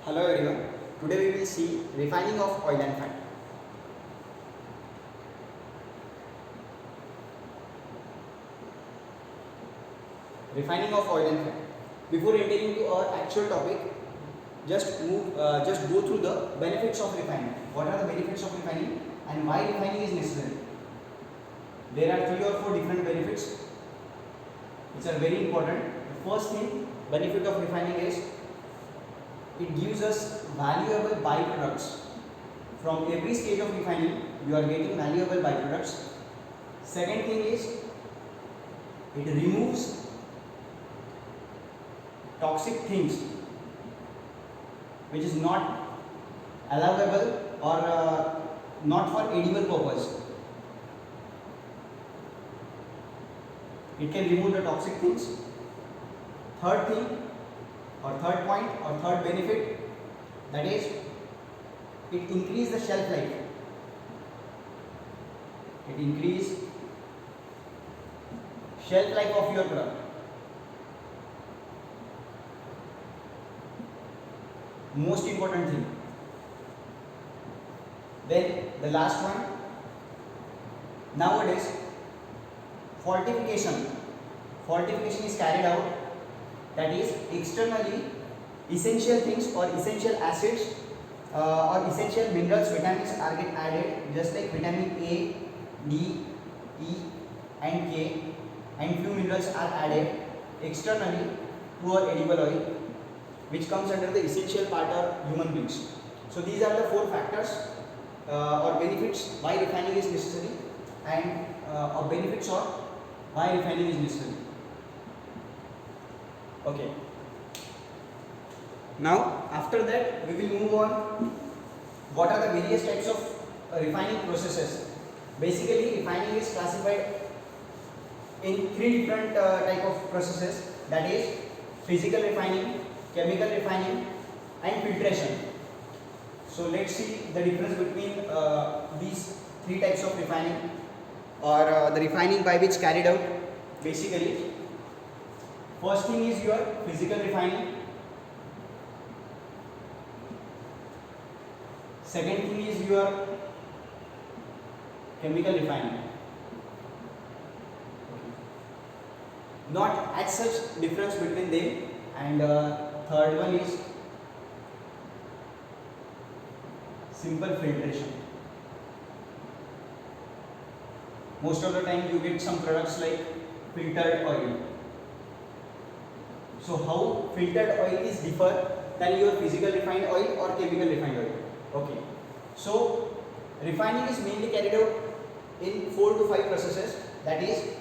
Hello everyone. Today we will see refining of oil and fat. Refining of oil and fat. Before entering into our actual topic, just go through the benefits of refining. What are the benefits of refining and why refining is necessary? There are 3 or 4 different benefits which are very important. The first thing, benefit of refining is it gives us valuable byproducts. From every stage of refining, you are getting valuable byproducts. Second thing is it removes toxic things which is not allowable or not for edible purpose. It can remove the toxic things. Third thing or third point or third benefit, that is it increase the shelf life. It increase shelf life of your product. Most important thing. Then the last one, nowadays fortification is carried out, that is externally essential things or essential acids or essential minerals, vitamins are get added, just like vitamin A, D, E and K, and few minerals are added externally to our edible oil, which comes under the essential part of human beings. So these are the 4 factors or benefits why refining is necessary, and or benefits or why refining is necessary. Okay. Now after that we will move on. What are the various types of refining processes? Basically, refining is classified in 3 different type of processes, that is physical refining, chemical refining and filtration. So let's see the difference between these 3 types of refining or the refining by which carried out. Basically, first thing is your physical refining. Second thing is your chemical refining. Not as such difference between them. And third one is simple filtration. Most of the time you get some products like filtered oil. So how filtered oil is differ than your physical refined oil or chemical refined oil? Okay. So refining is mainly carried out in 4 to 5 processes. That is,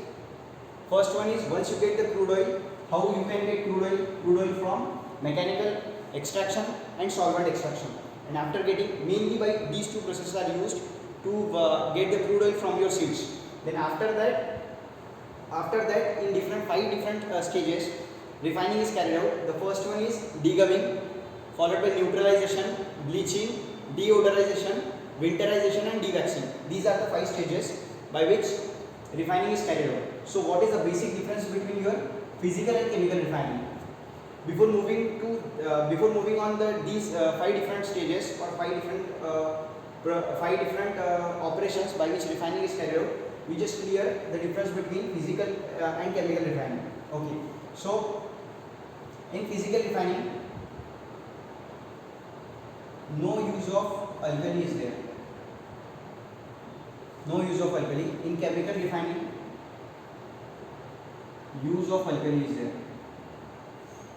first one is once you get the crude oil, how you can get crude oil from mechanical extraction and solvent extraction. And after getting, mainly by these 2 processes are used to get the crude oil from your seeds. Then after that in 5 different stages, refining is carried out. The first one is degumming, followed by neutralization, bleaching, deodorization, winterization and dewaxing. These are the 5 stages by which refining is carried out. So what is the basic difference between your physical and chemical refining? Before moving on these 5 different stages or 5 different operations by which refining is carried out, we just clear the difference between physical and chemical refining. Okay. So in physical refining, no use of alkali is there. No use of alkali. In chemical refining, use of alkali is there.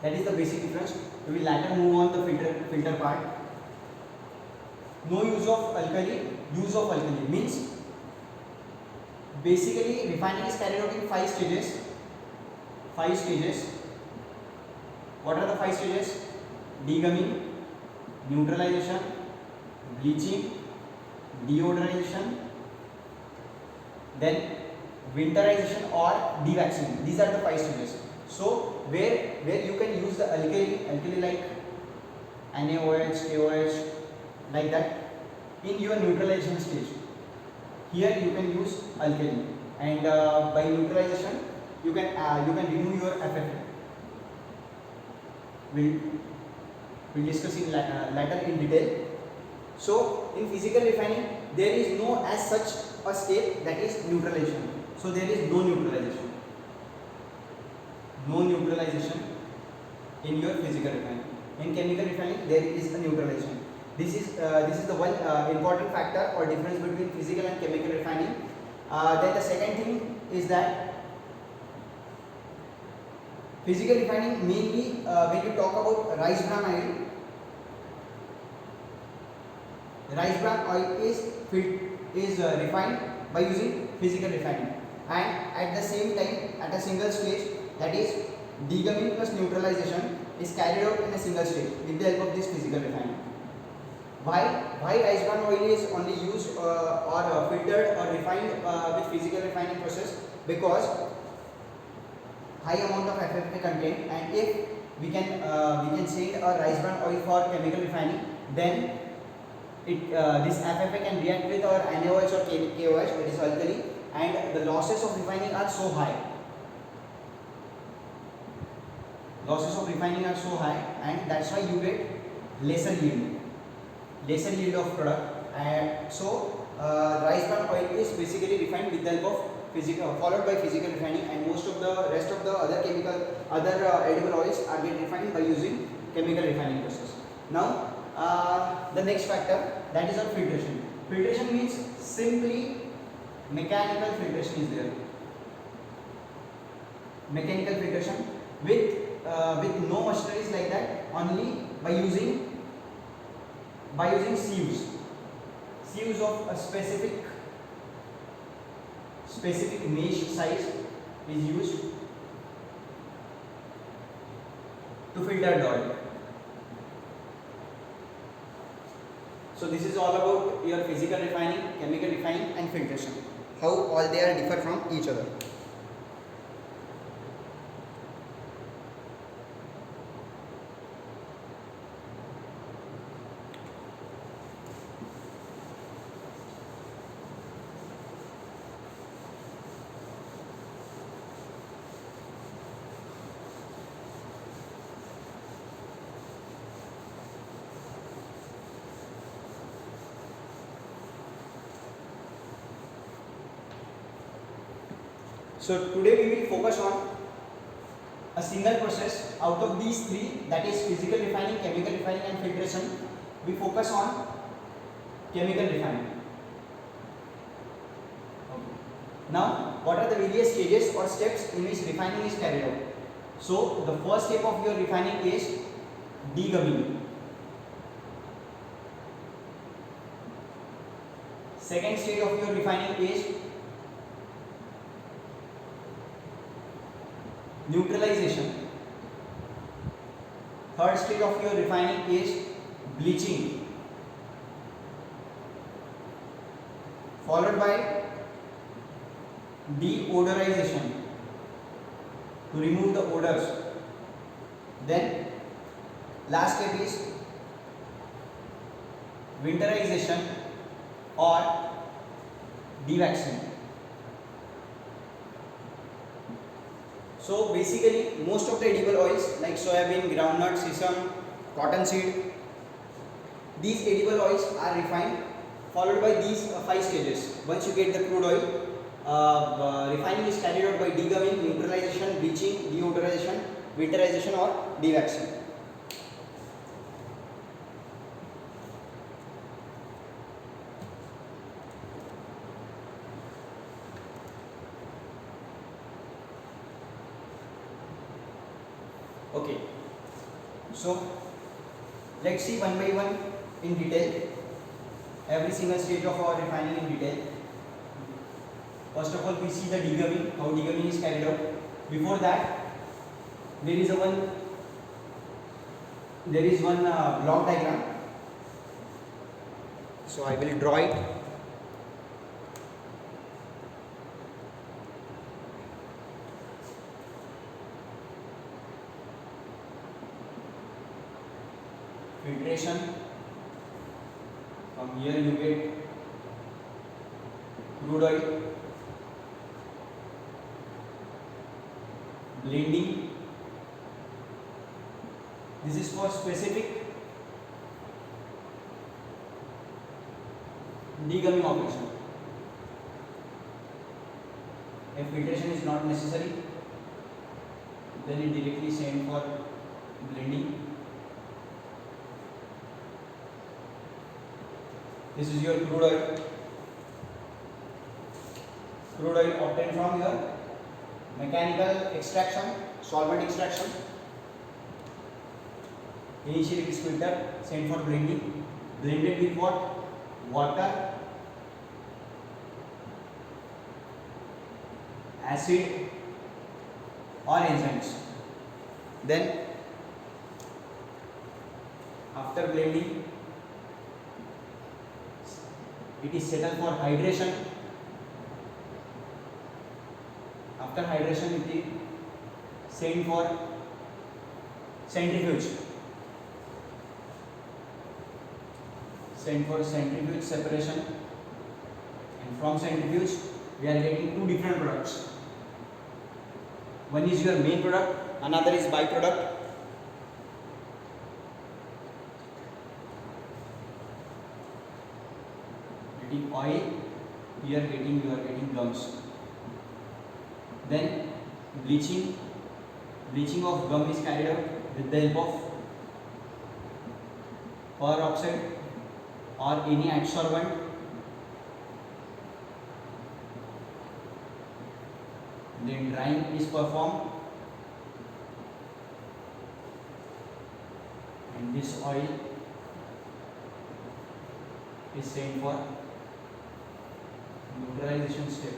That is the basic difference. We will later move on the filter part. No use of alkali. Use of alkali means basically refining is carried out in 5 stages. 5 stages. What are the 5 stages? Degumming, neutralization, bleaching, deodorization, then winterization or dewaxing. These are the 5 stages. So where you can use the alkali like NaOH, KOH, like that in your neutralization stage. Here you can use alkali, and by neutralization you can remove your FFA. We'll discuss in later in detail. So in physical refining, there is no as such a step that is neutralization. So there is no neutralization. No neutralization in your physical refining. In chemical refining, there is a neutralization. This is the one important factor or difference between physical and chemical refining. Then the second thing is that physical refining mainly when you talk about rice bran oil. Rice bran oil is refined by using physical refining, and at the same time at a single stage, that is degumming plus neutralization is carried out in a single stage with the help of this physical refining. Why rice bran oil is only used or filtered or refined with physical refining process? Because high amount of FFP content, and if we can send a rice bran oil for chemical refining, then this FFA can react with our NaOH or KOH, that is alkali, and the losses of refining are so high. Losses of refining are so high, and that's why you get lesser yield of product. And so rice bran oil is basically refined with the help of physical, followed by physical refining, and most of the rest of the other edible oils are get refined by using chemical refining process. Now the next factor, that is our filtration. Filtration means simply mechanical filtration is there. Mechanical filtration with no machineries like that, only by using sieves of a specific mesh size is used to filter the oil. So this is all about your physical refining, chemical refining, and filtration. How all they are differ from each other. So today we will focus on a single process out of these three, that is physical refining, chemical refining, and filtration. We focus on chemical refining. Okay. Now, what are the various stages or steps in which refining is carried out? So the first step of your refining is degumming. Second stage of your refining is neutralization. Third stage of your refining is bleaching, followed by deodorization to remove the odors. Then last step is winterization or dewaxing. So basically most of the edible oils like soybean, groundnut, sesame, cottonseed, these edible oils are refined, followed by these 5 stages. Once you get the crude oil, refining is carried out by degumming, neutralization, bleaching, deodorization, winterization or dewaxing. Okay, so let's see one by one in detail every single stage of our refining in detail. First of all, we see the degumming, how degumming is carried out. Before that, there is one block diagram. So I will draw it. Filtration, from here you get crude oil. Blending, this is for specific degumming operation. If filtration is not necessary, then it directly send for blending. This is your crude oil. Crude oil obtained from your mechanical extraction, solvent extraction. Initially it is filtered, sent for blending. Blended with what? Water, acid or enzymes. Then after blending it is settled for hydration. After hydration it is sent for centrifuge. Sent for centrifuge separation, and from centrifuge we are getting two different products. One is your main product, another is byproduct. Getting oil, here you are getting gums. Then bleaching of gum is carried out with the help of peroxide or any adsorbent. Then drying is performed, and this oil is sent for neutralization step.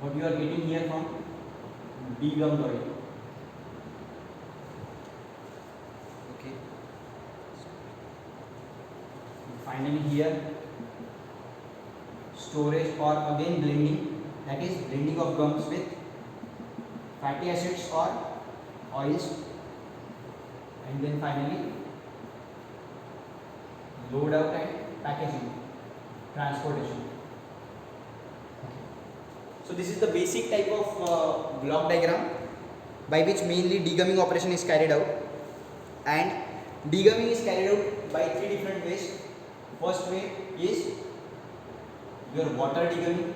What you are getting here from degummed oil. Okay. Finally here storage or again blending, that is blending of gums with fatty acids or oils, and then finally load out and packaging, transportation. So this is the basic type of block diagram by which mainly degumming operation is carried out, and degumming is carried out by three different ways. First way is your water degumming.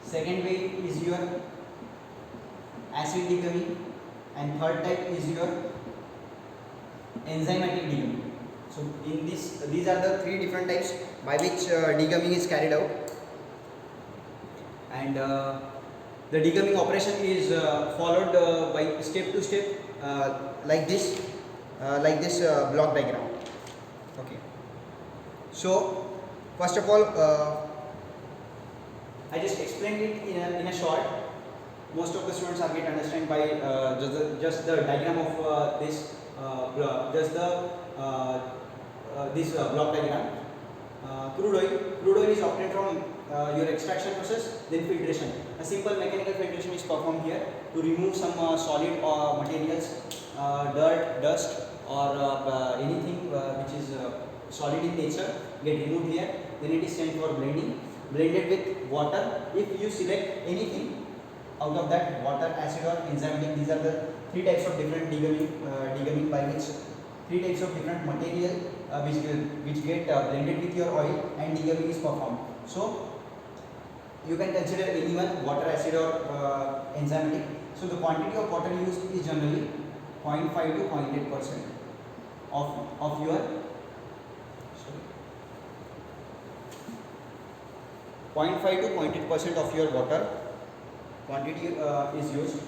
Second way is your acid degumming, and third type is your enzymatic degumming. So in these are the three different types by which degumming is carried out, and the degumming operation is followed by step to step like this block diagram. Okay. So first of all, I just explained it in a short. Most of the students are get understand by just the diagram of this block diagram. Crude oil is obtained from your extraction process, then filtration. A simple mechanical filtration is performed here to remove some solid materials, dirt, dust, or anything which is solid in nature get removed here. Then it is sent for blending, blended with water. If you select anything out of that, water, acid or enzymatic, these are the three types of different degumming by which three types of different material which get blended with your oil and degumming is performed. So you can consider any one, water, acid or enzymatic. So the quantity of water used is generally 0.5 to 0.8% of your 0.5 to 0.8% of your water quantity is used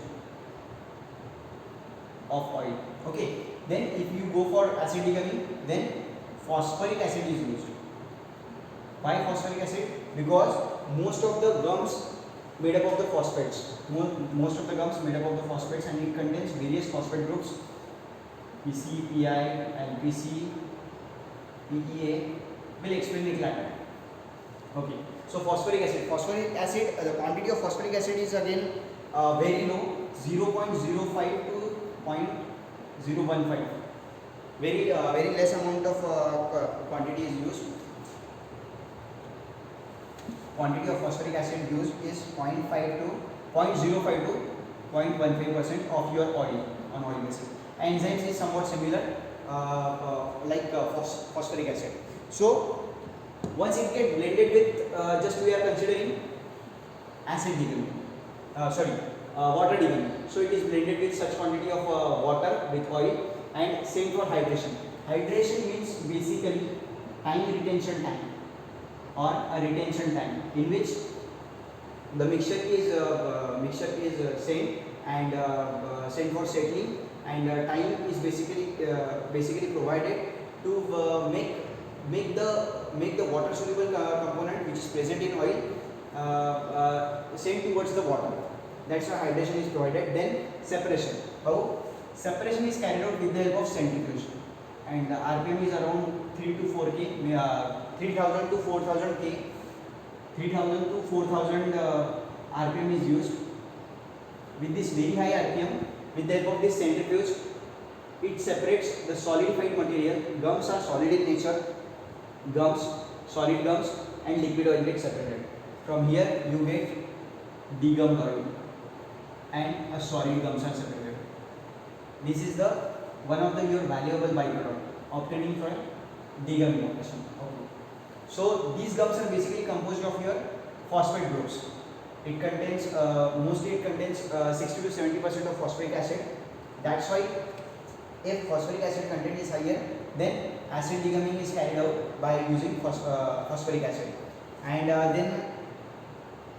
of oil. Okay. Then if you go for acid degumming, then phosphoric acid is used. Why phosphoric acid? Because most of the gums made up of the phosphates. Most of the gums made up of the phosphates, and it contains various phosphate groups: PC, PI, LPC, PEA. We'll explain it later. Okay. So phosphoric acid, the quantity of phosphoric acid is again very low, 0.05 to 0.015. Very less amount of quantity is used. Quantity of phosphoric acid used is 0.05 to 0.15% of your oil on oil basis. Enzymes is somewhat similar like phosphoric acid. So Once it gets blended with, just we are considering acid degaming, water degaming. So it is blended with such quantity of water with oil, and same for hydration. Hydration means basically time retention time or a retention time in which the mixture is same and same for settling, and time is basically provided to make the water soluble component which is present in oil same towards the water. That's why hydration is provided. Then separation. How? Separation is carried out with the help of centrifuge, and RPM is around 3 to 4k, 3000 to 4000 k, 3000 to 4000 RPM is used. With this very high RPM, with the help of this centrifuge, it separates the solidified material. Gums are solid in nature. Solid gums and liquid oil get separated. From here you get degummed oil and a solid gums are separated. This is the one of your valuable byproduct obtaining from degumming operation. Okay. So these gums are basically composed of your phosphate groups. It contains mostly 60 to 70% of phosphoric acid. That's why if phosphoric acid content is higher, then acid degumming is carried out by using phosphoric acid. And then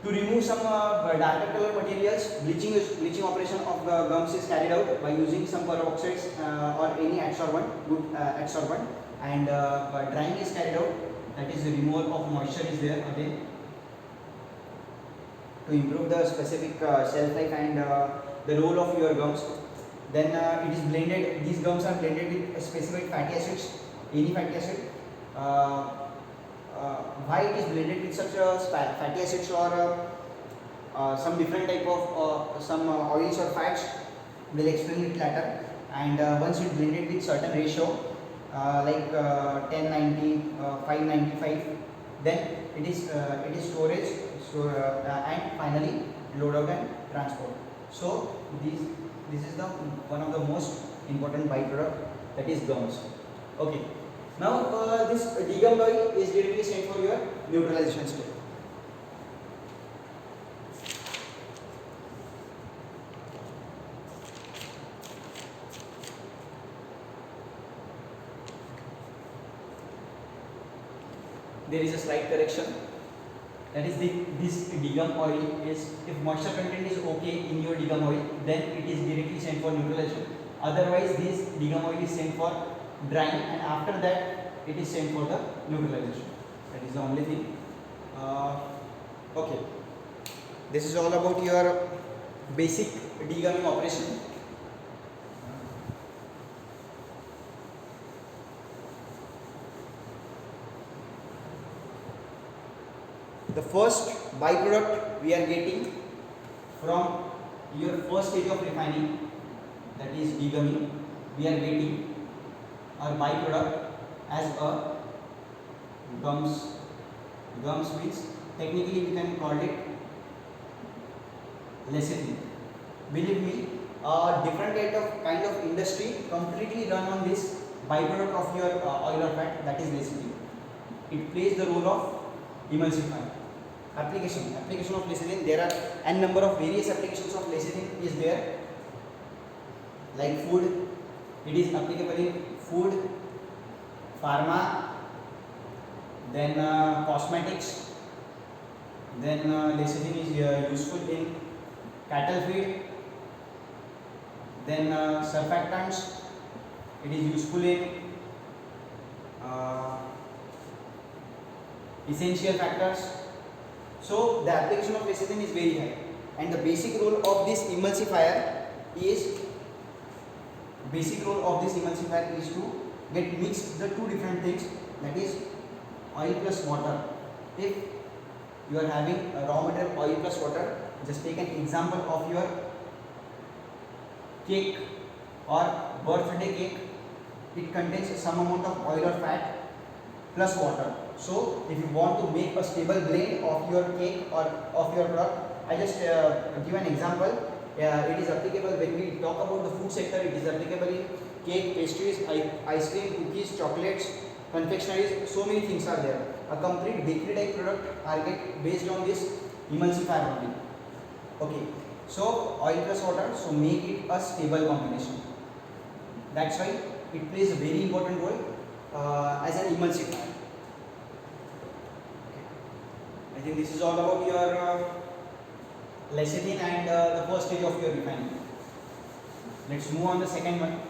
to remove some darker color materials, bleaching operation of the gums is carried out by using some peroxides or any adsorbent, good adsorbent, and drying is carried out, that is the removal of moisture is there again to improve the specific shelf life and the role of your gums. Then it is blended, these gums are blended with specific fatty acids, any fatty acid. Why it is blended with such fatty acids or some different type of some oils or fats, we'll explain it later. And once it blended with certain ratio like 1090, 595, then it is storage, and finally load out and transport. So this is the one of the most important byproduct, that is gums. Okay. Now this degummed oil is directly sent for your neutralization step. There is a slight correction. That is this degummed oil is, if moisture content is okay in your degummed oil, then it is directly sent for neutralization. Otherwise, this degummed oil is sent for drying, and after that it is sent for the neutralization. That is the only thing. Okay, this is all about your basic degumming operation. The first byproduct we are getting from your first stage of refining, that is degumming, we are getting our byproduct as a gums. Gums means technically we can call it lecithin. Believe me, a different kind of industry completely run on this byproduct of your oil or fat, that is lecithin. It plays the role of emulsifier. Application of lecithin, there are n number of various applications of lecithin is there. Like food, it is applicable in food, pharma, then cosmetics, then lecithin is useful in cattle feed, then surfactants, it is useful in essential factors. So the application of lecithin is very high, and the basic role of this emulsifier is to get mixed the two different things, that is oil plus water. If you are having a raw material oil plus water, just take an example of your cake or birthday cake. It contains some amount of oil or fat plus water. So if you want to make a stable blend of your cake or of your product, I just give an example. It is applicable when we talk about the food sector. It is applicable in cake, pastries, ice cream, cookies, chocolates, confectionaries. So many things are there. a complete bakery type product are get based on this emulsifier only. Okay, so oil plus water, so make it a stable combination. That's why it plays a very important role as an emulsifier. Okay. I think this is all about your lecithin and the first stage of your refining. Let's move on the second one.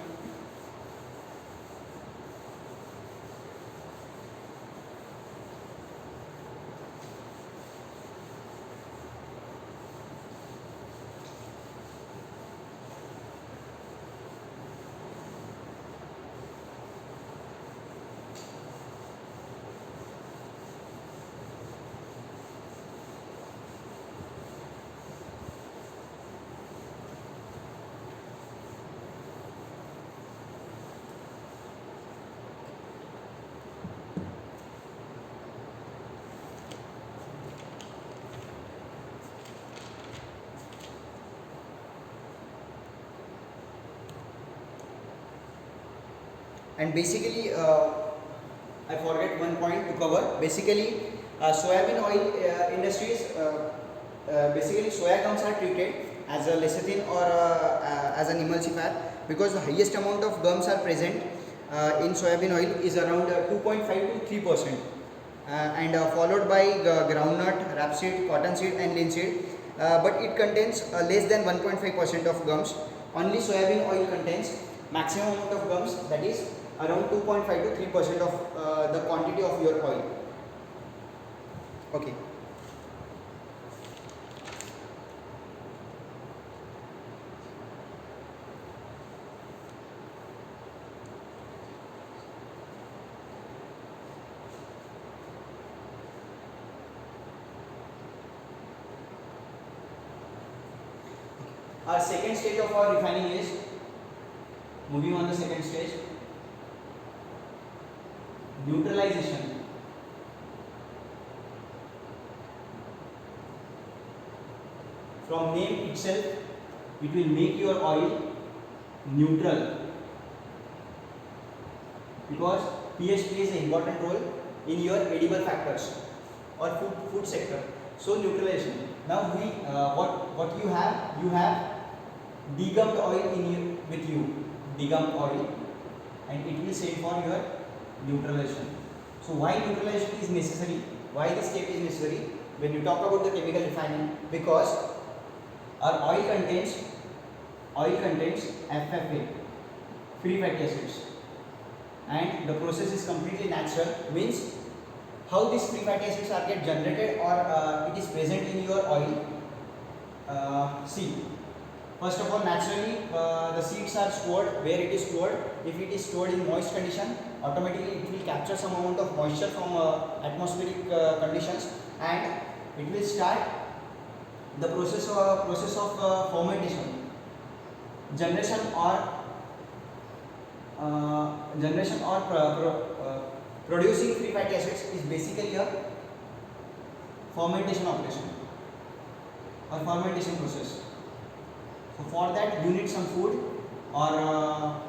And basically, I forget one point to cover. Basically, soybean oil industries, basically soya gums are treated as a lecithin or as an emulsifier because the highest amount of gums are present in soybean oil is around 2.5 to 3%, and followed by groundnut, rapeseed, cottonseed, and linseed. But it contains less than 1.5% of gums. Only soybean oil contains maximum amount of gums, that is around 2.5 to 3% of the quantity of your oil. Okay. Our second stage of our refining is, moving on the second stage, neutralization. From name itself, it will make your oil neutral because pH plays an important role in your edible factors or food sector. So neutralization. Now what you have degummed oil with you, degummed oil, and it will save for your neutralization. So why neutralization is necessary? Why this step is necessary when you talk about the chemical refining? Because our oil contains FFA, free fatty acids, and the process is completely natural. Means how these free fatty acids are get generated or it is present in your oil. See, first of all, naturally the seeds are stored where it is stored. If it is stored in moist condition, automatically it will capture some amount of moisture from atmospheric conditions, and it will start the process of fermentation, generation or producing free fatty acids is basically a fermentation operation or fermentation process. So for that you need some food, or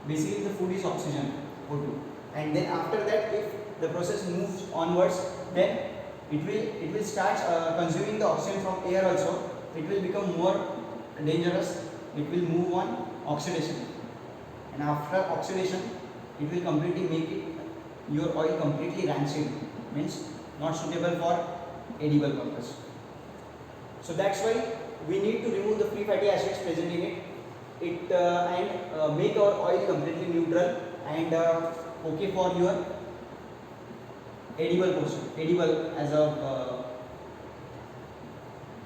basically the food is oxygen, O2, and then after that, if the process moves onwards, then it will start consuming the oxygen from air also. It will become more dangerous. It will move on oxidation, and after oxidation it will completely make your oil completely rancid, means not suitable for edible purpose. So that's why we need to remove the free fatty acids present in it, and make our oil completely neutral and okay for your edible portion, edible as a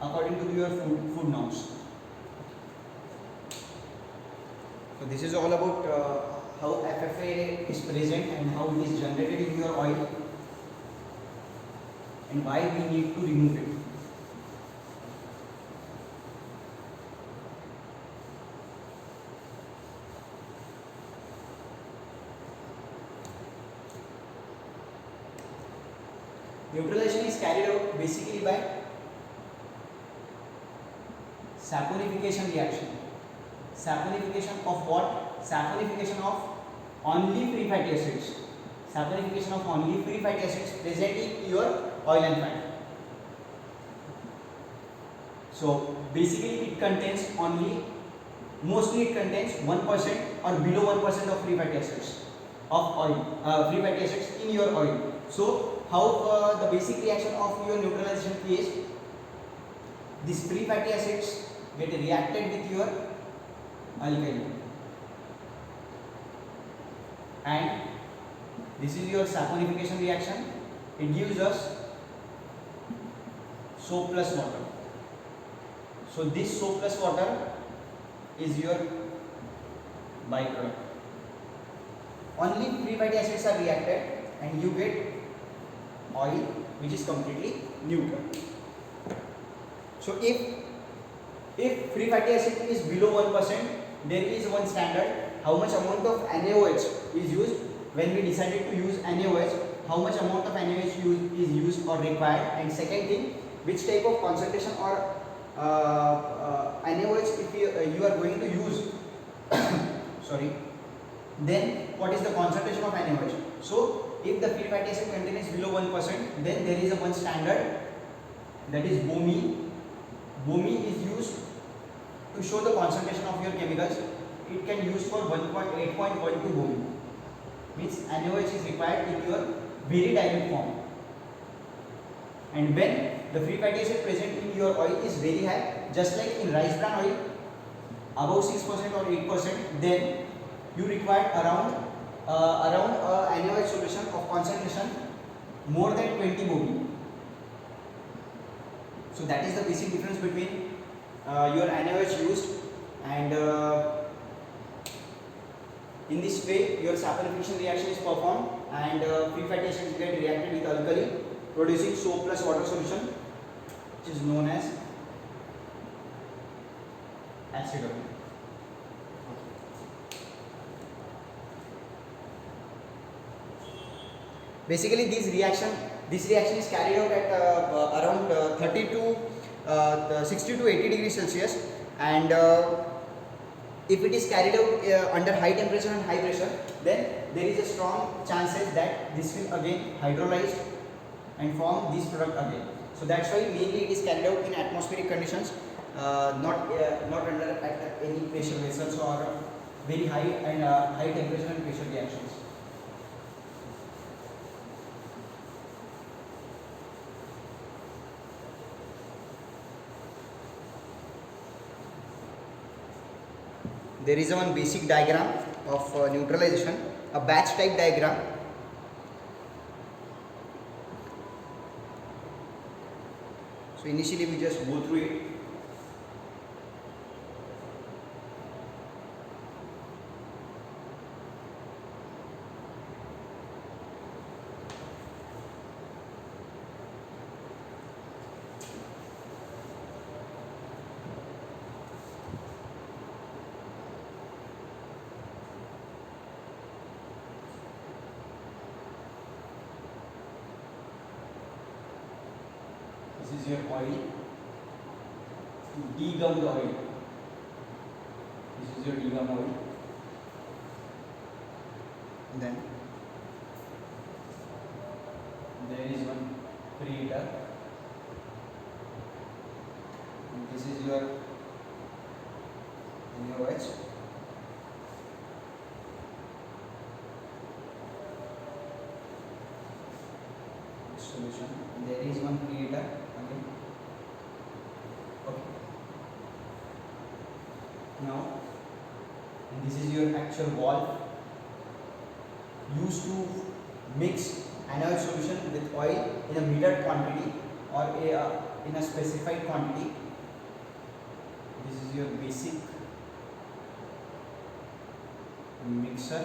according to your food norms. So this is all about how FFA is present and how it is generated in your oil and why we need to remove it. Neutralization is carried out basically by saponification reaction. Saponification of what? Saponification of only free fatty acids. saponification of only free fatty acids present in your oil and fat. So basically it contains only, mostly it contains 1% or below 1% of free fatty acids of oil, free fatty acids in your oil. So how the basic reaction of your neutralization is, these free fatty acids get reacted with your alkali, and this is your saponification reaction. It gives us soap plus water. So this soap plus water is your byproduct. Only free fatty acids are reacted and you get oil which is completely neutral. So if free fatty acid is below 1%, there is one standard how much amount of NaOH is used. When we decided to use NaOH, how much amount of NaOH is used or required, and second thing, which type of concentration or NaOH if you are going to use sorry, then what is the concentration of NaOH. So if the free fatty acid content is below 1%, then there is a one standard, that is BOMI. BOMI is used to show the concentration of your chemicals. It can use for 8.12 BOMI, means NaOH is required in your very dilute form. And when the free fatty acid present in your oil is very high, just like in rice bran oil, above 6% or 8%, then you require around NaOH solution of concentration more than 20 BOMI. So that is the basic difference between your NaOH used, and in this way your saponification reaction is performed, and free fatty acids get reacted with alkali, producing soap plus water solution, which is known as acid oil. Basically this reaction is carried out at around 60 to 80 degrees Celsius, and if it is carried out under high temperature and high pressure, then there is a strong chances that this will again hydrolyze and form this product again. So that's why mainly it is carried out in atmospheric conditions, not under at any pressure vessels or very high and high temperature and pressure reactions. There is one basic diagram of neutralization, a batch type diagram. So initially we just go through it. This is your oil, degummed oil. This is your degummed oil. Then there is one preheater. This is your NaOH. Solution. There is one preheater again. Okay. Now, this is your actual valve used to mix NaOH solution with oil in a metered quantity or in a specified quantity. This is your basic mixer.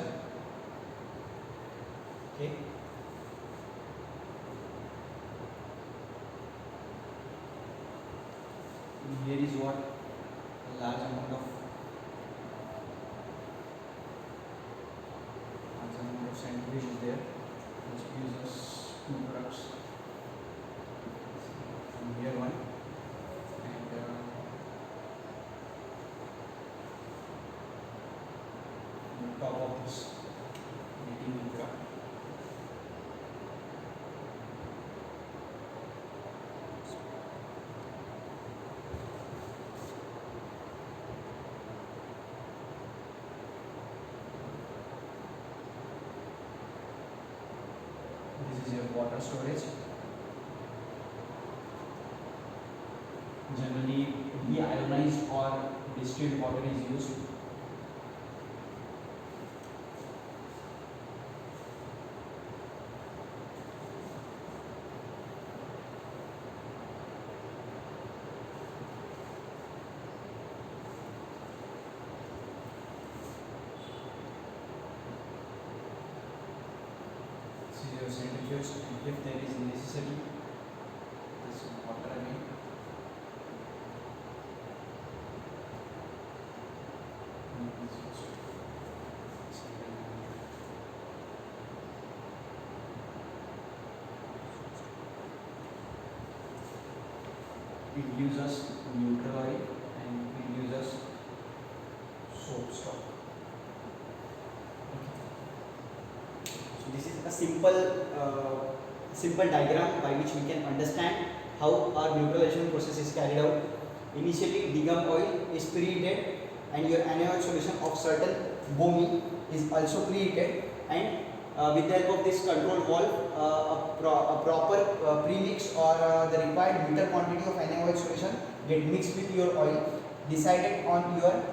Okay. Here is what a large amount of centrifuge is there, which gives us two products. From here one, and on top of this heating product. water storage. Generally deionized or distilled water is used. Centrifuge, and if there is necessary, this water again. It gives us neutral oil and it gives us soap stock. This is a simple diagram by which we can understand how our neutralization process is carried out. Initially, degum oil is preheated and your anionic solution of certain BOMI is also preheated, and with the help of this control valve, a proper premix or the required meter quantity of anionic solution get mixed with your oil, decided on your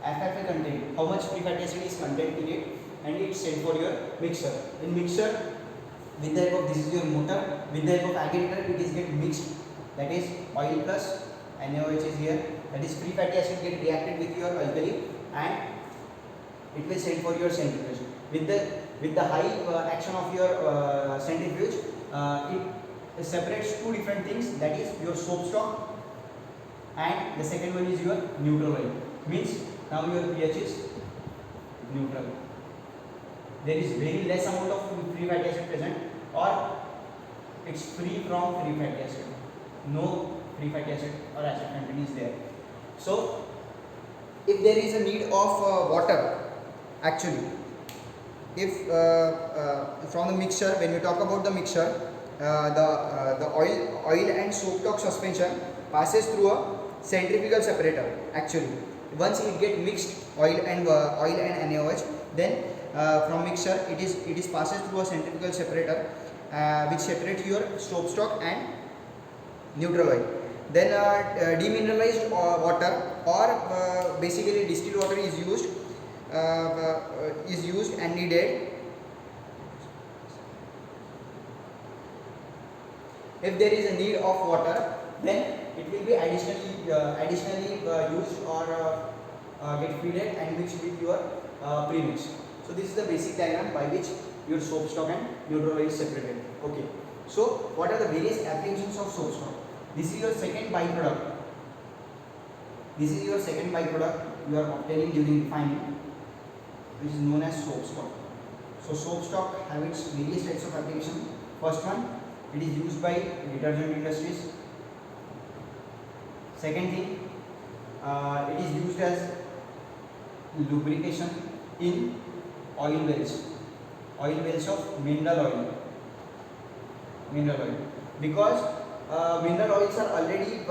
FFA content, how much free fatty acid is contained in it, and it's sent for your mixer. In mixer, with the help of this is your motor, with the help of agitator, it is get mixed. That is oil plus NaOH is here. That is free fatty acid get reacted with your alkali, and it will send for your centrifuge. With the high action of your centrifuge, it separates two different things. That is your soap stock, and the second one is your neutral oil. Means now your pH is neutral. There is very less amount of free fatty acid present, or it's free from free fatty acid. No free fatty acid or acid content is there. So, if there is a need of water, actually, if from the mixture, when we talk about the mixture, the oil and soap stock suspension passes through a centrifugal separator. Actually, once it get mixed oil and NaOH, then from mixture it is passes through a centrifugal separator which separates your soap stock and neutral oil. Then demineralized water or basically distilled water is used and needed if there is a need of water. Then it will be additionally used or get filled and mixed with your premix. So this is the basic diagram by which your soap stock and neutral oil is separated. Okay. So what are the various applications of soap stock? This is your second byproduct. This is your second byproduct you are obtaining during refining, which is known as soap stock. So soap stock have its various types of application. First one, it is used by detergent industries. Second thing, it is used as lubrication in oil wells of mineral oil, because mineral oils are already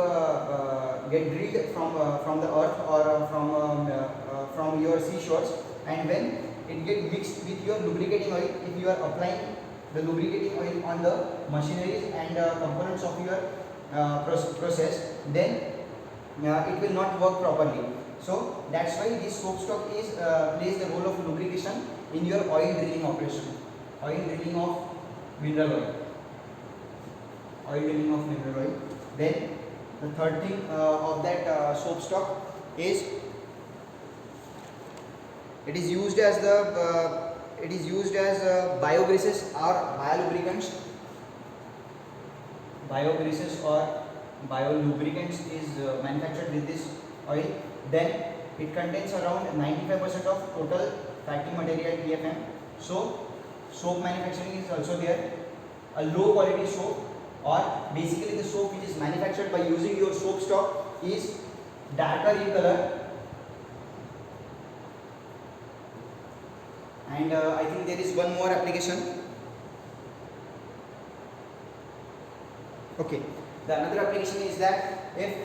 get drilled from the earth or from your seashores, and when it get mixed with your lubricating oil, if you are applying the lubricating oil on the machineries and components of your process, then it will not work properly. So that's why this soap stock is plays the role of lubrication in your oil drilling operation, oil drilling of mineral oil. Then the third thing of that soap stock is it is used as biogreases or biolubricants. Biogreases or biolubricants is manufactured with this oil. Then it contains around 95% of total fatty material TFM. So soap manufacturing is also there. A low quality soap, or basically the soap which is manufactured by using your soap stock, is darker in color, and I think there is one more application. Okay, the another application is that if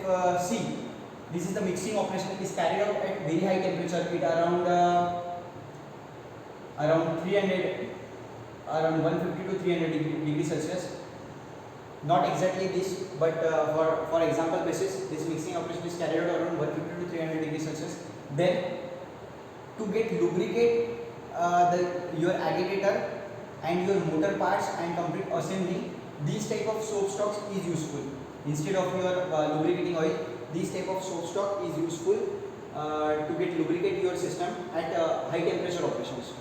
this is the mixing operation is carried out at very high temperature, it around around 150 to 300 degree Celsius. Not exactly this, but for example basis, this mixing operation is carried out around 150 to 300 degree Celsius. Then to get lubricate your agitator and your motor parts and complete assembly, these type of soap stocks is useful. Instead of your lubricating oil, this type of soap stock is useful to get lubricate your system at high temperature operations.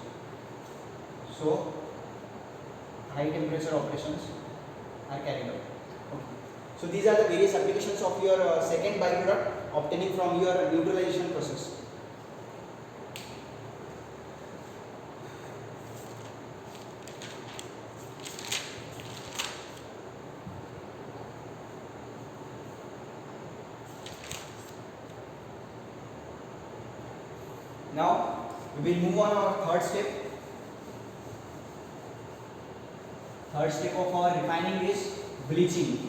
So high temperature operations are carried out. Okay. So these are the various applications of your second byproduct obtaining from your neutralization process. Now we will move on our third step. Third step of our refining is bleaching.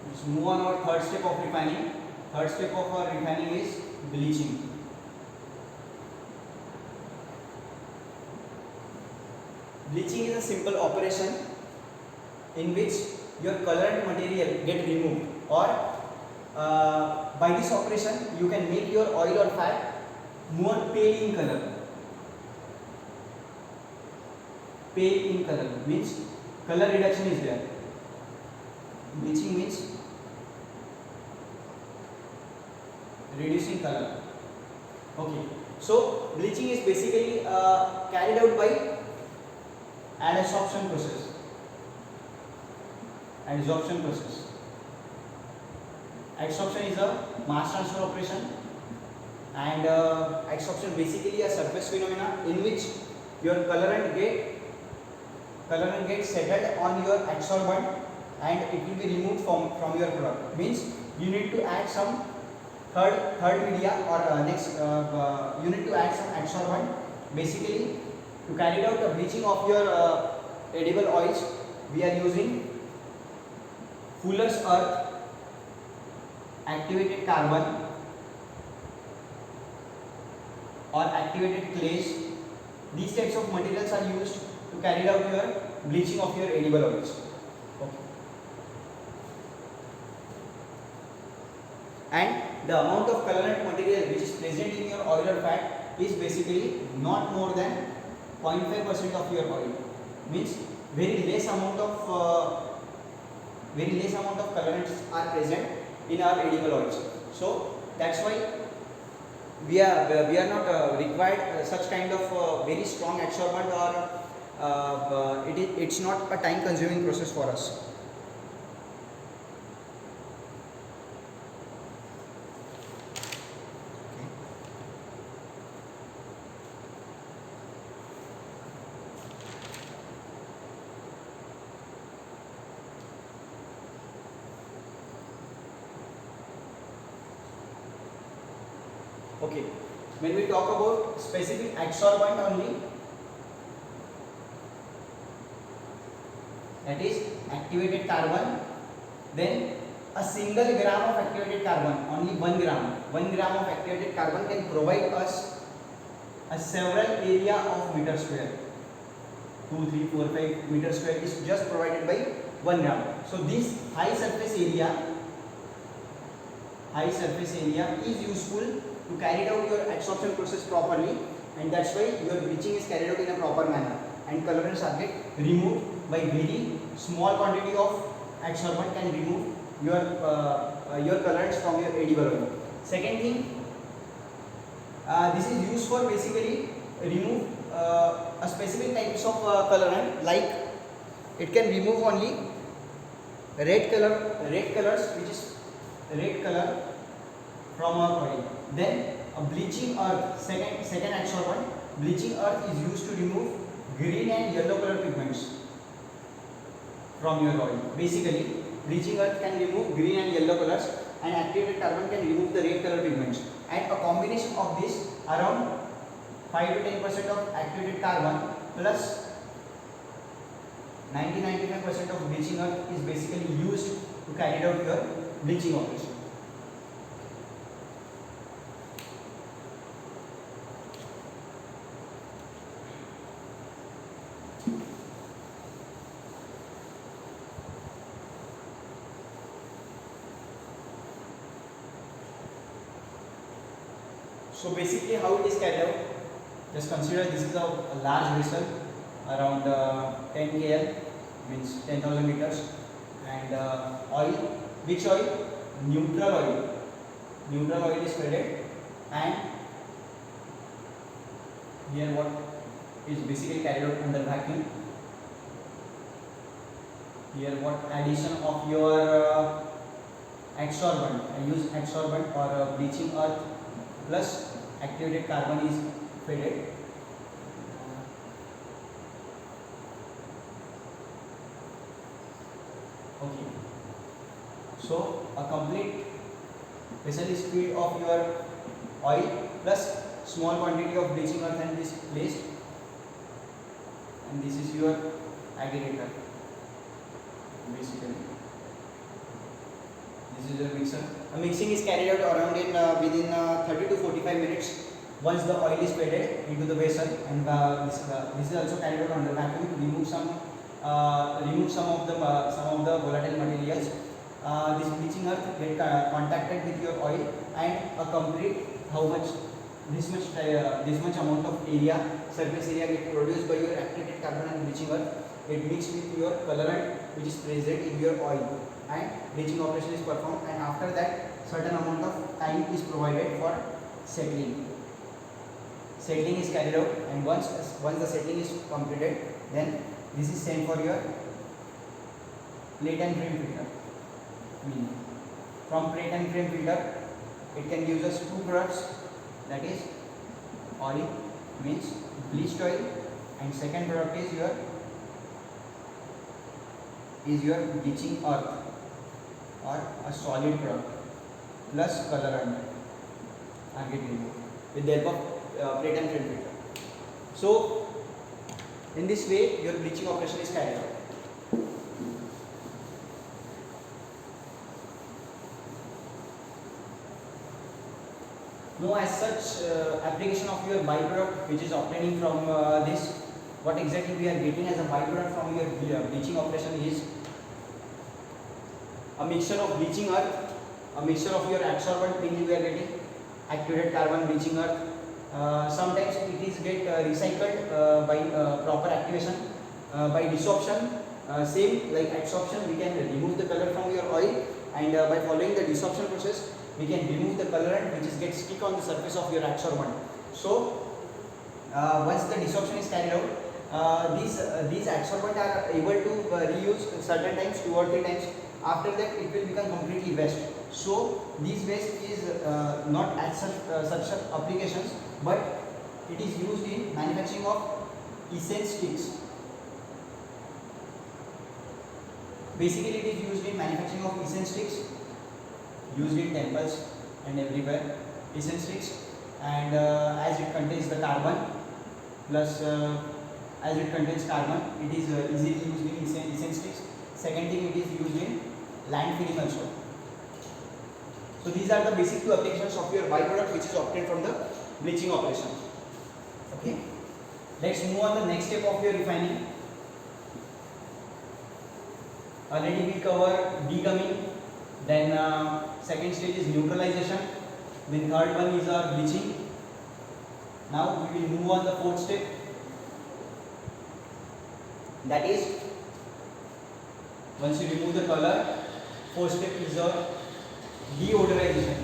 Let's move on our third step of refining. Third step of our refining is bleaching. Bleaching is a simple operation in which your colorant material get removed, or by this operation you can make your oil or fat more pale in color. Pale in color means color reduction is there. Bleaching means reducing color. Okay, so bleaching is basically carried out by adsorption process. Adsorption process. Adsorption is a mass transfer operation, and adsorption basically a surface phenomena in which your colorant gets settled on your adsorbent and it will be removed from your product. Means you need to add some third media, or next you need to add some adsorbent. Basically, to carry out the bleaching of your edible oils, we are using Fuller's earth, activated carbon, or activated clays. These types of materials are used to carry out your bleaching of your edible oils. Okay. And the amount of colorant material which is present in your oil or fat is basically not more than 0.5% of your oil. Means very less amount of colorants are present in our edible oils. So that's why we are not required such kind of very strong adsorbent, or it's not a time consuming process for us. Okay, when we talk about specific adsorbent only, that is activated carbon, then a single gram of activated carbon, only 1 gram of activated carbon can provide us a several area of meter square. 2, 3, 4, 5 meter square is just provided by 1 gram. So this high surface area is useful to carry out your adsorption process properly, and that's why your bleaching is carried out in a proper manner, and colorants are get removed by very small quantity of adsorbent can remove your colorants from your edible oil. Second thing, this is used for basically remove a specific types of colorant, like it can remove only red colors, which is red color from our oil. Then a bleaching earth, second adsorbent, bleaching earth is used to remove green and yellow color pigments. from your oil. Basically, bleaching earth can remove green and yellow colors, and activated carbon can remove the red color pigments. And a combination of this, around 5 to 10% of activated carbon plus 90-95% of bleaching earth is basically used to carry out your bleaching operation. So basically how it is carried out, just consider this is a large vessel around 10 kl, means 10,000 liters, and oil, which oil? Neutral oil. Neutral oil is fed, and here what is basically carried out under vacuum. Here what addition of your adsorbent, I use adsorbent or bleaching earth plus activated carbon is fed. Okay. So a complete vessel is filled of your oil plus small quantity of bleaching earth and this placed, and this is your aggregator. Basically, this is your mixer. A mixing is carried out around in within 30 to 45 minutes once the oil is fed into the vessel, and this is also carried out under vacuum to remove some of the volatile materials. This bleaching earth get contacted with your oil and a complete this much amount of area, surface area get produced by your activated carbon and bleaching earth. It mixed with your colorant which is present in your oil, and bleaching operation is performed, and after that certain amount of time is provided for settling. Settling is carried out, and once the settling is completed, then this is sent for your plate and frame filter. From plate and frame filter, it can give us two products, that is oil, means bleached oil, and second product is your bleaching earth or a solid product plus colorant are get removed with the help of plate and frame filter. So in this way your bleaching operation is carried out. Now, as such application of your byproduct which is obtaining from this, what exactly we are getting as a byproduct from your bleaching operation is a mixture of bleaching earth, a mixture of your adsorbent, mainly we are getting activated carbon, bleaching earth. Sometimes it is get recycled by proper activation, by desorption. Same like adsorption, we can remove the color from your oil, and by following the desorption process, we can remove the colorant which is get stick on the surface of your adsorbent. So once the desorption is carried out, these adsorbent are able to reuse certain times, 2 or 3 times. After that, it will become completely waste. So this waste is not as such applications, but it is used in manufacturing of essence sticks. Basically, it is used in manufacturing of essence sticks, used in temples and everywhere. Essence sticks, and as it contains the carbon, plus as it contains carbon, it is easily used in essence sticks. Second thing, it is used in land filling also. So these are the basic two applications of your byproduct which is obtained from the bleaching operation. Okay, let's move on the next step of your refining. Already we cover degumming, then second stage is neutralization, then third one is our bleaching. Now we will move on the fourth step, that is once you remove the color, fourth step is your deodorization.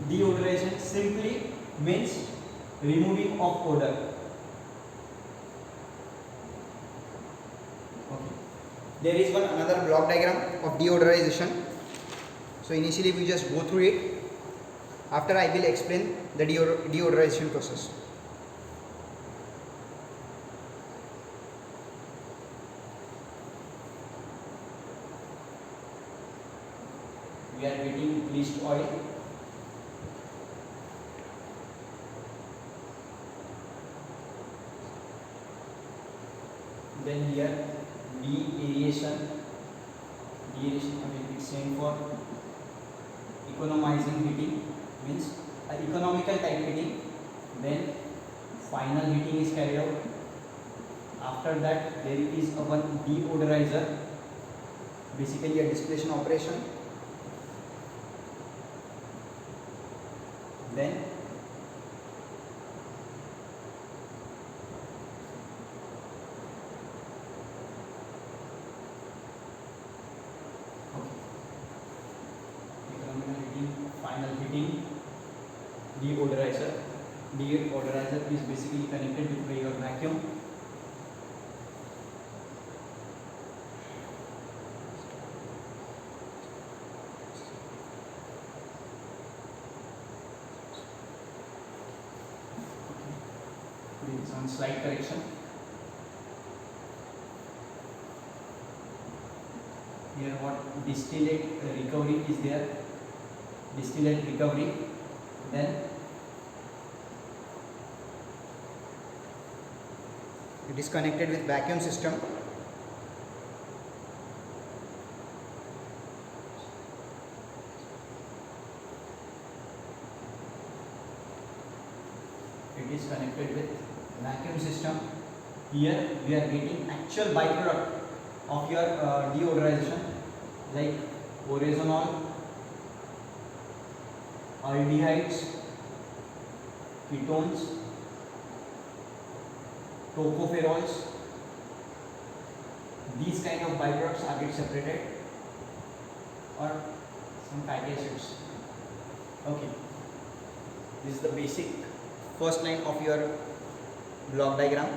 Deodorization simply means removing of odor. Okay. There is another block diagram of deodorization. So initially we just go through it. After I will explain the deodorization process. bleached oil. Then here de-aeration. De-aeration again it stands for economizing heating, means economical type heating. Then final heating is carried out. After that there is a one deodorizer, basically a distillation operation. Then economical heating, final heating, deodorizer. Deodorizer is basically connected with your vacuum. Some slight correction. Here what distillate recovery is there. Distillate recovery. Then it is connected with vacuum system. It is connected with vacuum system. Here we are getting actual byproduct of your deodorization, like orazonol, aldehydes, ketones, tocopherols. These kind of byproducts are get separated, or some fatty acids. Okay, this is the basic first line of your block diagram.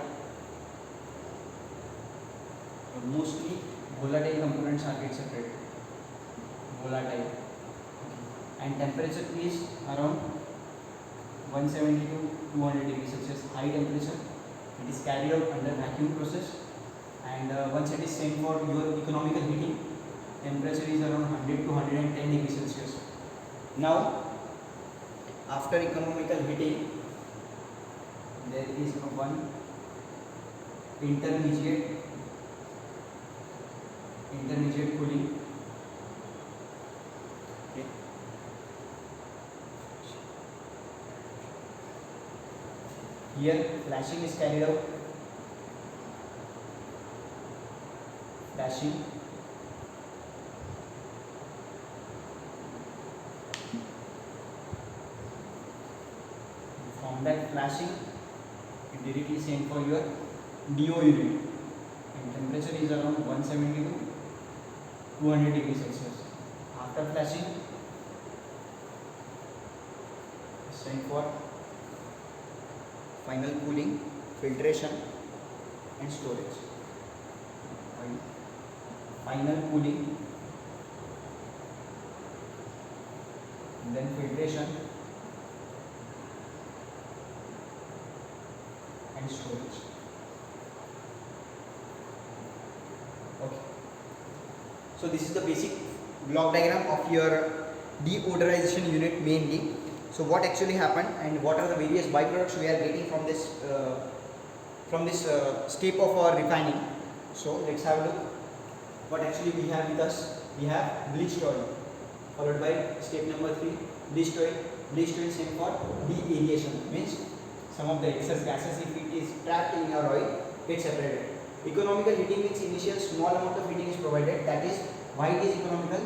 Mostly volatile components are get separated. Volatile. And temperature is around 170 to 200 degrees Celsius. High temperature. It is carried out under vacuum process. And once it is sent for your economical heating, temperature is around 100 to 110 degrees Celsius. Now, after economical heating, there is one intermediate cooling. Okay. Here flashing is carried out. Flashing. From that flashing, it directly sent for your DO unit, and temperature is around 170 to 200 degrees Celsius. After flashing, sent for final cooling, filtration and storage. Final cooling, then filtration and storage. Okay. So this is the basic block diagram of your deodorization unit mainly. So what actually happened and what are the various byproducts we are getting from this step of our refining. So let's have a look. What actually we have with us? We have bleached oil, followed by step number 3, bleached oil. Bleached oil same for de-aeration, means some of the excess gases, if it is trapped in your oil, get separated. Economical heating means initial small amount of heating is provided. That is why it is economical.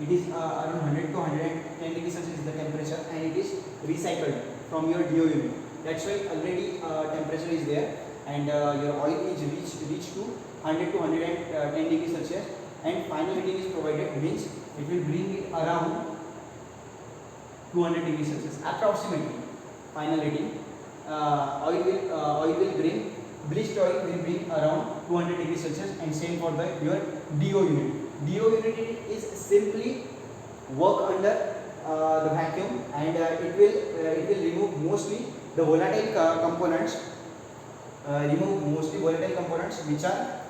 It is around 100 to 110 degrees Celsius is the temperature, and it is recycled from your DO unit. That's why already temperature is there, and your oil is reached to 100 to 110 degrees Celsius, and final heating is provided, means it will bring it around 200 degrees Celsius approximately. Final heating, oil will bring, bleached oil will bring around 200 degrees Celsius, and same for your DO unit. DO unit is simply work under the vacuum, and it will remove mostly the volatile components. Which are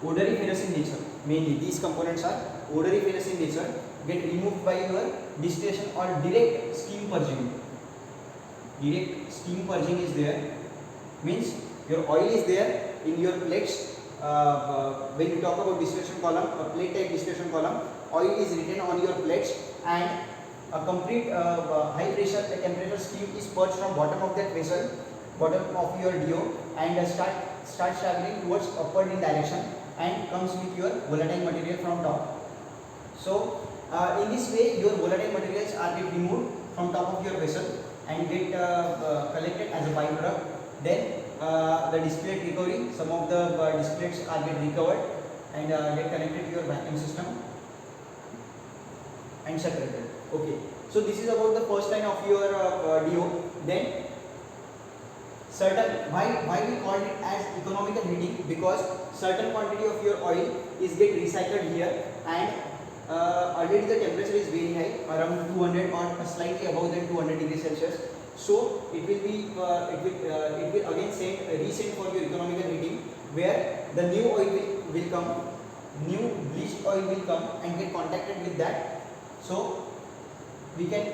odoriferous in nature. Mainly these components are odoriferous in nature, get removed by your distillation or direct steam purging. Direct steam purging is there, means your oil is there in your plates. When you talk about distillation column, a plate type distillation column, oil is written on your plates, and a complete high pressure temperature steam is purged from bottom of that vessel, bottom of your DO, and starts traveling towards upward in direction and comes with your volatile material from top. So in this way your volatile materials are get removed from top of your vessel and get collected as a byproduct. Then the distillate recovery, some of the distillates are get recovered and get connected to your vacuum system and separated. Okay, so this is about the first line of your DO. Then certain, why we called it as economical heating, because certain quantity of your oil is get recycled here, and already the temperature is very high, around 200 or slightly above than 200 degrees Celsius. So it will be it will again resend for your economical heating, where the new oil will come, new bleached oil will come and get contacted with that. So we can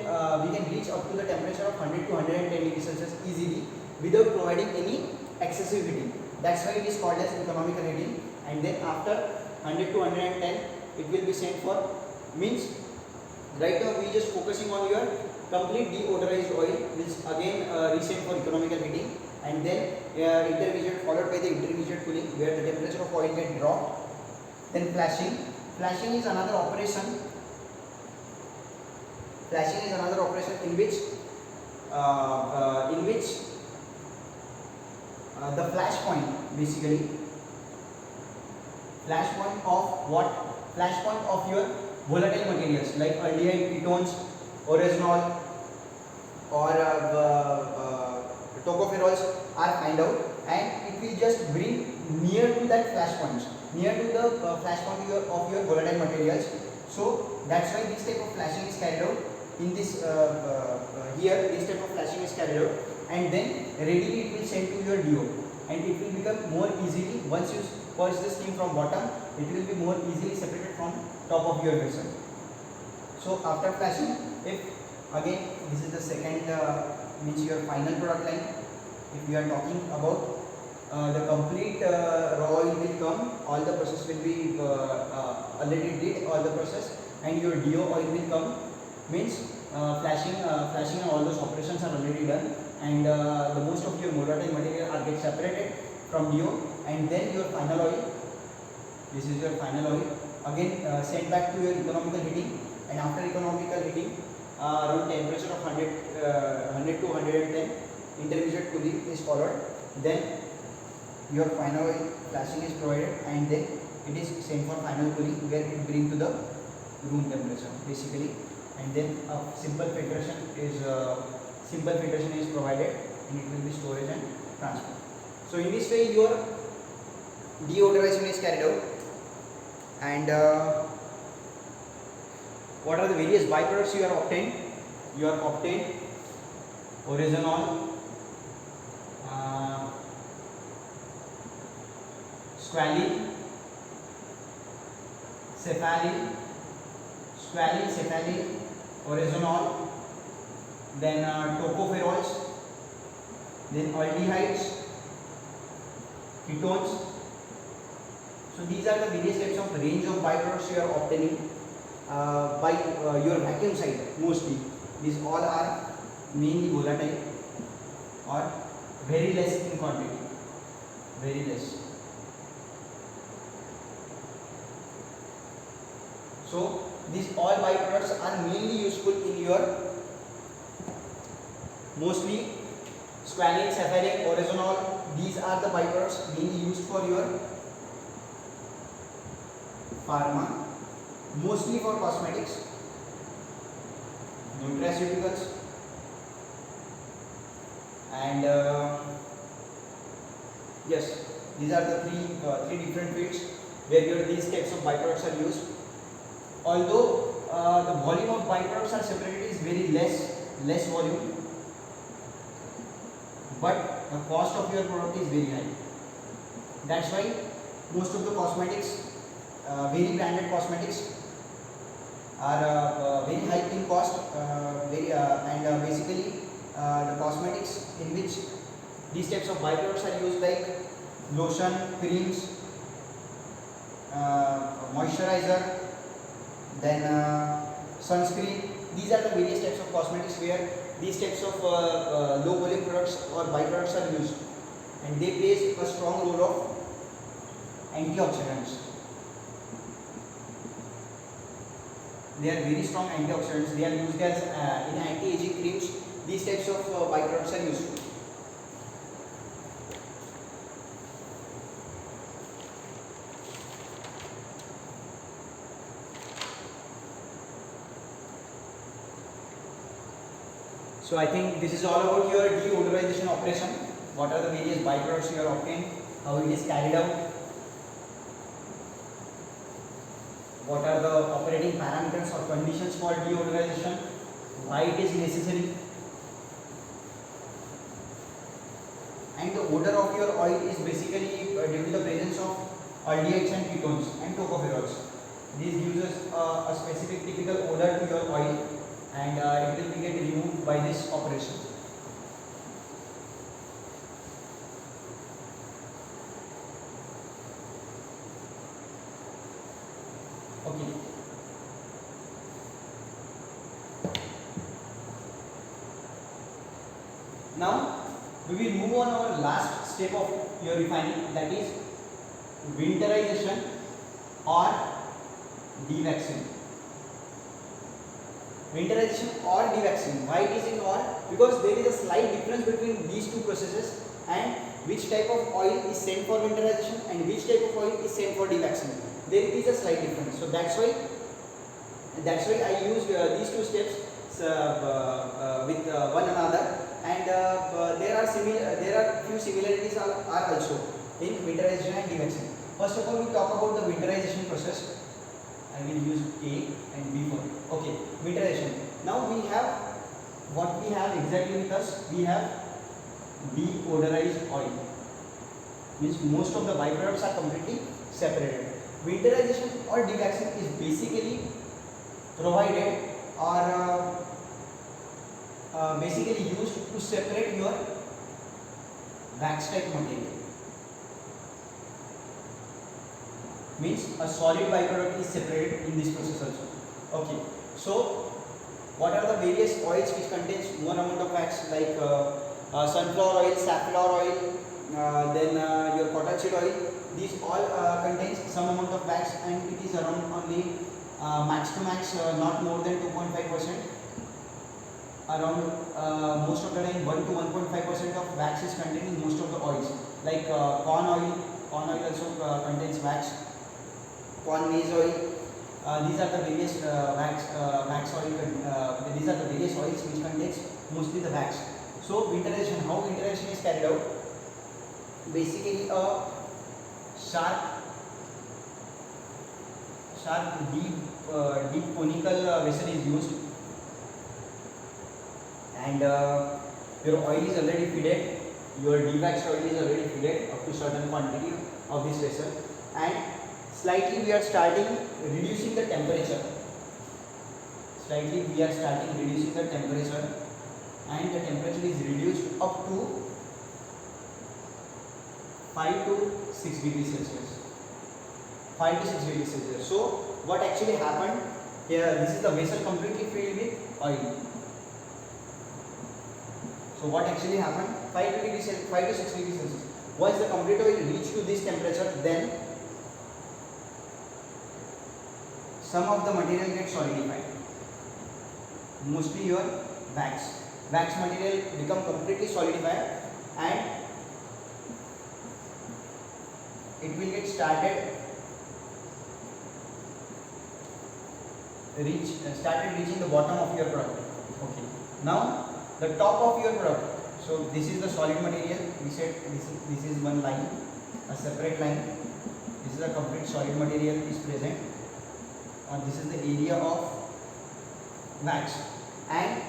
reach up to the temperature of 100 to 110 degrees Celsius easily without providing any excessive heating. That's why it is called as economical heating. And then after 100 to 110, it will be sent for, means right now we just focusing on your complete deodorized oil, which again resent for economical heating, and then intermediate followed by the intermediate cooling, where the temperature of oil get dropped. Then flashing. Flashing is another operation. Flashing is another operation in which the flash point, basically flash point of what? Flash point of your volatile materials like aldehyde, ketones, oreganol or tocopherols are find out, and it will just bring near to that flash points, near to the flash point of your volatile materials. So that's why this type of flashing is carried out in this here. This type of flashing is carried out, and then readily it will send to your DO, and it will become more easily, once you purge the steam from bottom, it will be more easily separated from top of your vessel. So after flashing, if again this is the second means your final product line, if we are talking about the complete raw oil will come, all the process will be already did all the process, and your DO oil will come, means flashing and all those operations are already done, and the most of your volatile material are get separated from DO, and then your final oil, this is your final oil, again sent back to your economical heating, and after economical heating around temperature of 100 to 110, intermediate cooling is followed, then your final oil flashing is provided, and then it is sent for final cooling, where it bring to the room temperature basically, and then a simple filtration is provided, and it will be storage and transport. So in this way your deodorization is carried out, and what are the various byproducts you are obtained? You are obtained oreganol, squalene, cephalene, oreganol, then tocopherols, then aldehydes, ketones. So these are the various types of range of byproducts you are obtaining by your vacuum side mostly. These all are mainly volatile or very less in quantity, very less. So these all byproducts are mainly useful in your mostly squalene, cephalene, oreganol. These are the byproducts mainly used for your pharma, mostly for cosmetics, nutraceuticals, and yes, these are the three different fields where these types of byproducts are used. Although the volume of byproducts are separated is very less volume, but the cost of your product is very high. That's why most of the cosmetics, very branded cosmetics, are very high in cost, basically the cosmetics in which these types of byproducts are used, like lotion, creams, moisturizer, then sunscreen. These are the various types of cosmetics where these types of low volume products or byproducts are used, and they play a strong role of antioxidants. They are very strong antioxidants. They are used as in anti-aging creams. These types of byproducts are used. So I think this is all about your deodorization operation. What are the various byproducts you are obtained, how it is carried out, what are the operating parameters or conditions for deodorization, why it is necessary, and the odor of your oil is basically due to the presence of aldehydes and ketones and tocopherols. This gives us a specific typical odor to your oil, and it will be get removed by this operation. Okay. Now we will move on our last step of your refining, that is winterization or dewaxing. Winterization or dewaxing. Why it is in or? Because there is a slight difference between these two processes, and which type of oil is sent for winterization and which type of oil is sent for dewaxing. There is a slight difference. So that's why I used these two steps with one another, and there are few similarities are also in winterization and dewaxing. First of all, we talk about the winterization process. I will use A and B for it. Okay, winterization. Now we have what we have exactly with us. We have deodorized oil. Means most of the byproducts are completely separated. Winterization or dewaxing is basically provided or basically used to separate your wax type material. Means a solid byproduct is separated in this process also. Okay, so what are the various oils which contains more amount of wax, like sunflower oil, safflower oil, then your cottonseed oil? These all contains some amount of wax, and it is around only max to max not more than 2.5%. Around most of the time 1 to 1.5% of wax is contained in most of the oils, like corn oil. Corn oil also contains wax. Corn maize oil. These are the various wax oil. These are the various oils which contains mostly the wax. So winterization, how winterization is carried out? Basically a sharp deep conical vessel is used, and your oil is already filled. Your dewaxed oil is already filled up to certain quantity of this vessel, and slightly we are starting reducing the temperature. And the temperature is reduced up to 5 to 6 degrees Celsius. 5 to 6 degrees Celsius. So what actually happened here? This is the vessel completely filled with oil. So what actually happened? 5 to 6 degrees Celsius. Once the complete oil reached to this temperature, then some of the material gets solidified. Mostly your wax material become completely solidified, and it will get started reaching the bottom of your product. Okay, now the top of your product. So this is the solid material. We said this is one line, a separate line. This is a complete solid material is present, and this is the area of wax, and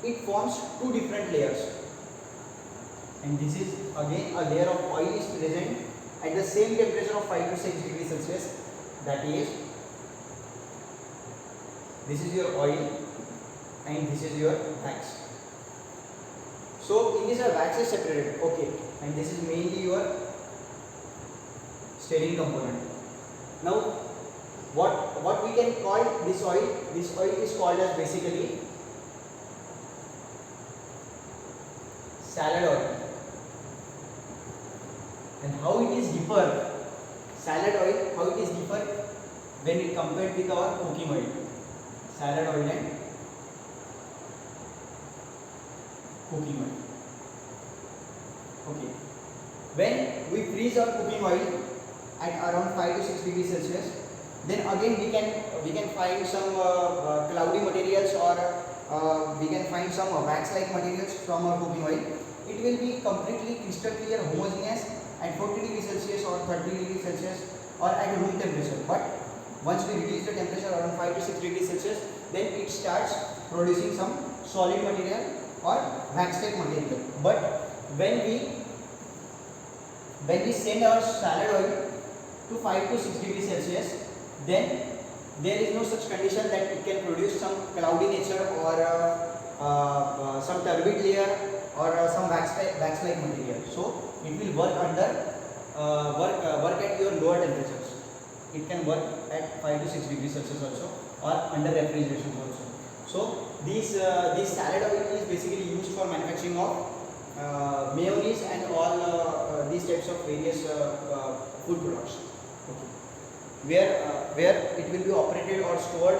it forms two different layers, and this is again a layer of oil is present at the same temperature of 5 to 6 degrees Celsius, that is this is your oil, and this is your wax. So in this wax is separated, okay, and this is mainly your steering component. Now what we can call this oil? This oil is called as basically salad oil. And how it is differ? Salad oil, how it is differ when it compared with our cooking oil? Salad oil and cooking oil. Okay. When we freeze our cooking oil at around 5 to 6 degrees Celsius, then again we can find some cloudy materials, or we can find some wax-like materials from our cooking oil. It will be completely crystal clear, homogeneous at 40 degrees Celsius or 30 degrees Celsius or at room temperature. But once we reduce the temperature around 5 to 6 degrees Celsius, then it starts producing some solid material or wax-like material. But when we send our salad oil to 5 to 6 degrees Celsius, then there is no such condition that it can produce some cloudy nature or some turbid layer or some wax-like material. So it will work under work at your lower temperatures. It can work at 5 to 6 degrees Celsius also, or under refrigeration also. So this salad oil is basically used for manufacturing of mayonnaise and all these types of various food products. Okay. Where it will be operated or stored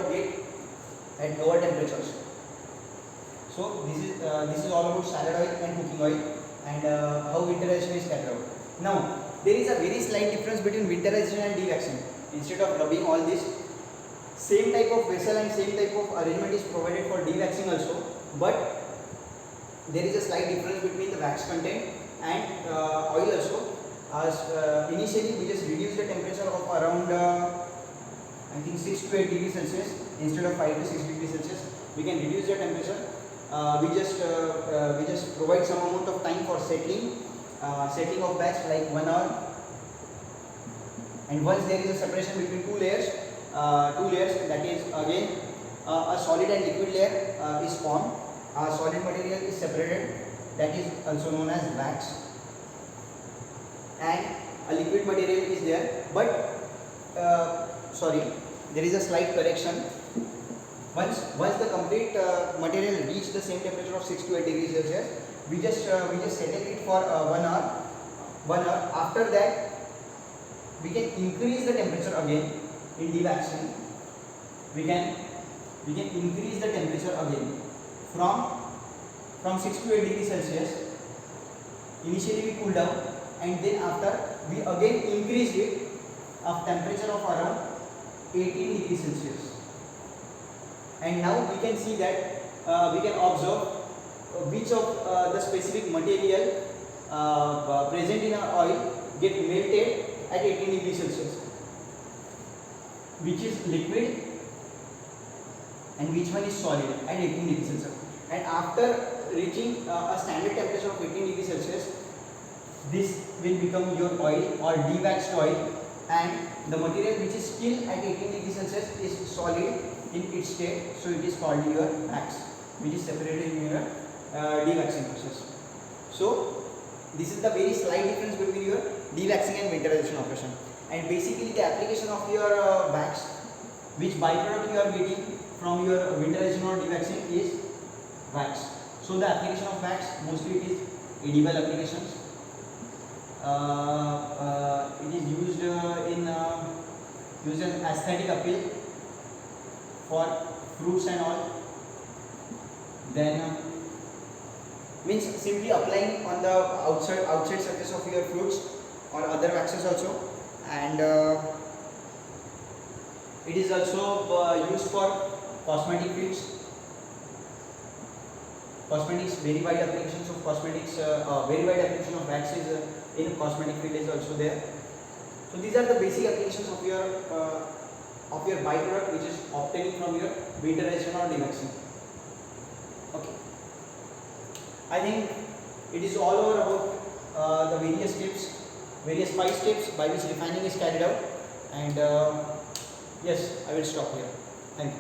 at lower temperatures. So this is all about salad oil and cooking oil, and how winterization is carried out. Now there is a very slight difference between winterization and dewaxing. Instead of rubbing all this, same type of vessel and same type of arrangement is provided for dewaxing also, but there is a slight difference between the wax content and oil also. As initially we just reduce the temperature of around I think 6 to 8 degrees Celsius instead of 5 to 6 degrees Celsius. We can reduce the temperature. We just provide some amount of time for settling of batch, like 1 hour. And once there is a separation between two layers, that is again a solid and liquid layer is formed. A solid material is separated, that is also known as wax, and a liquid material is there. But there is a slight correction. Once the complete material reach the same temperature of 6 to 8 degrees Celsius, we just settle it for 1 hour. 1 hour. After that, we can increase the temperature again in dewaxing. We can increase the temperature again from 6 to 8 degrees Celsius. Initially we cool down, and then after we again increase it of temperature of around 18 degrees Celsius. And now we can see that we can observe which of the specific material present in our oil get melted at 18 degrees Celsius, which is liquid and which one is solid at 18 degrees Celsius. And after reaching a standard temperature of 18 degrees Celsius, this will become your oil or dewaxed oil, and the material which is still at 18 degrees Celsius is solid in its state, so it is called your wax, which is separated in your dewaxing process. So this is the very slight difference between your dewaxing and winterization operation. And basically the application of your wax, which byproduct you are getting from your winterization or dewaxing, is wax. So the application of wax, mostly it is edible applications. It is used as aesthetic appeal for fruits and all. Then means simply applying on the outside surface of your fruits or other waxes also. And it is also used for cosmetic fields. Cosmetics, very wide applications of cosmetics, very wide application of waxes in cosmetic field is also there. So these are the basic applications of your byproduct, which is obtaining from your winterization or dewaxing. Okay. I think it is all over about the various steps, various 5 steps by which refining is carried out. And yes, I will stop here. Thank you.